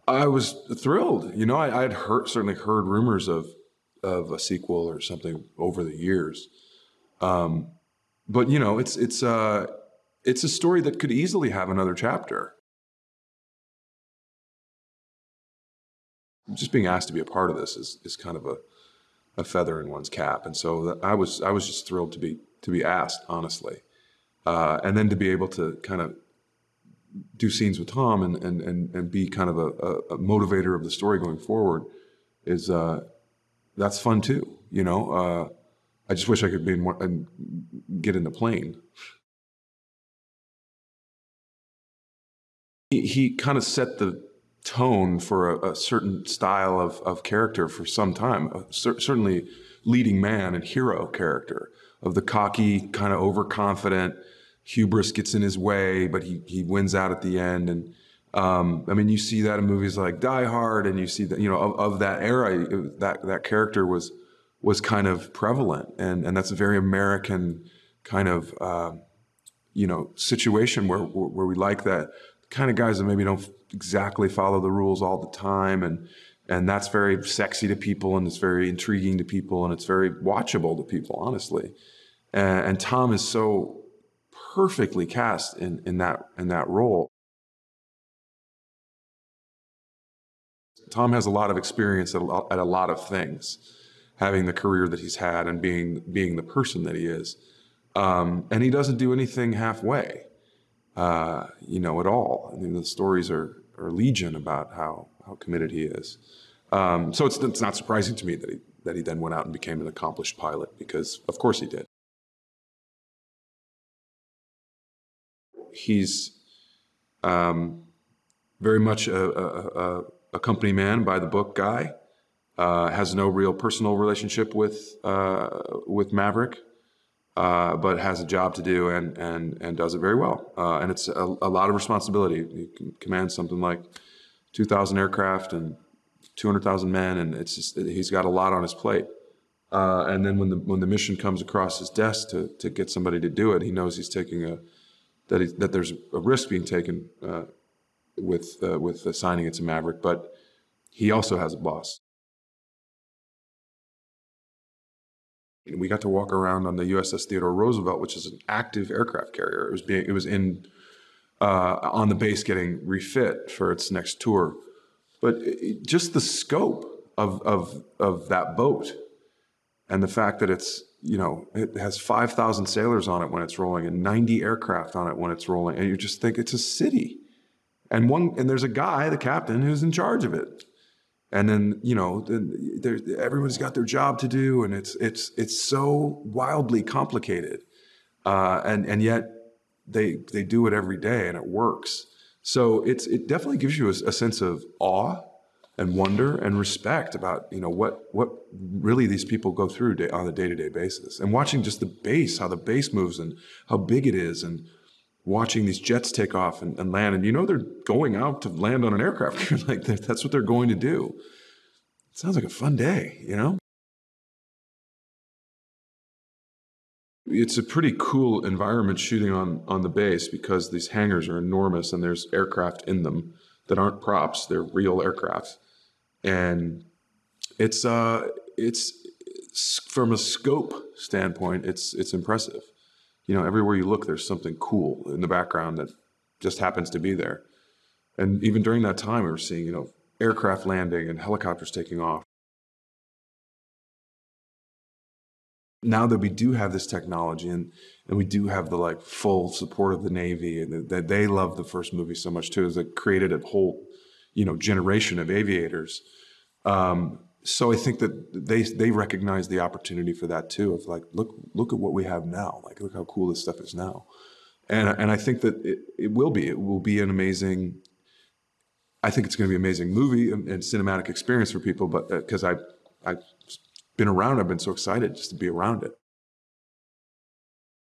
I was thrilled. You know, I had certainly heard rumors of a sequel or something over the years. But you know, it's a story that could easily have another chapter. Just being asked to be a part of this is kind of a feather in one's cap, and so I was just thrilled to be asked, honestly, and then to be able to kind of do scenes with Tom and be kind of a motivator of the story going forward is that's fun too. You know, I just wish I could be in more and get in the plane. He kind of set the tone for a certain style of character for some time. Certainly, leading man and hero character of the cocky, kind of overconfident. Hubris gets in his way, but he wins out at the end. And I mean, you see that in movies like Die Hard, and you see that, you know, of that era, that character was kind of prevalent, and that's a very American kind of you know, situation where we like that kind of guys that maybe don't exactly follow the rules all the time, and that's very sexy to people, and it's very intriguing to people, and it's very watchable to people, honestly. And Tom is so perfectly cast in that role. Tom has a lot of experience at a lot of things, having the career that he's had and being the person that he is. And he doesn't do anything halfway, you know, at all. I mean, the stories are legion about how committed he is. So it's not surprising to me that he then went out and became an accomplished pilot, because of course he did. He's very much a company man, by the book guy. Has no real personal relationship with Maverick. But has a job to do and does it very well. And it's a lot of responsibility. He can command something like 2,000 aircraft and 200,000 men, and it's just, he's got a lot on his plate. And then when the mission comes across his desk to get somebody to do it, he knows he's taking that there's a risk being taken with assigning it to Maverick, but he also has a boss. We got to walk around on the USS Theodore Roosevelt, which is an active aircraft carrier. It was on the base getting refit for its next tour. But just the scope of that boat, and the fact that it's, you know, it has 5,000 sailors on it when it's rolling and 90 aircraft on it when it's rolling, and you just think it's a city. And there's a guy, the captain, who's in charge of it. And then, you know, everyone's got their job to do, and it's so wildly complicated, and yet they do it every day, and it works. So it definitely gives you a sense of awe and wonder and respect about, you know, what really these people go through on a day-to-day basis. And watching just the base, how the base moves and how big it is, and watching these jets take off and land, and you know they're going out to land on an aircraft. Like that's what they're going to do. It sounds like a fun day, you know? It's a pretty cool environment shooting on the base, because these hangars are enormous and there's aircraft in them that aren't props, they're real aircraft. And it's from a scope standpoint, it's impressive. You know, everywhere you look, there's something cool in the background that just happens to be there. And even during that time, we were seeing, you know, aircraft landing and helicopters taking off. Now that we do have this technology, and we do have the like full support of the Navy, and that they love the first movie so much too, is it created a whole, you know, generation of aviators. So I think that they recognize the opportunity for that too, of like, look at what we have now. Like, look how cool this stuff is now. And I think that it will be an amazing, I think it's going to be an amazing movie and cinematic experience for people, but because I've been around, I've been so excited just to be around it.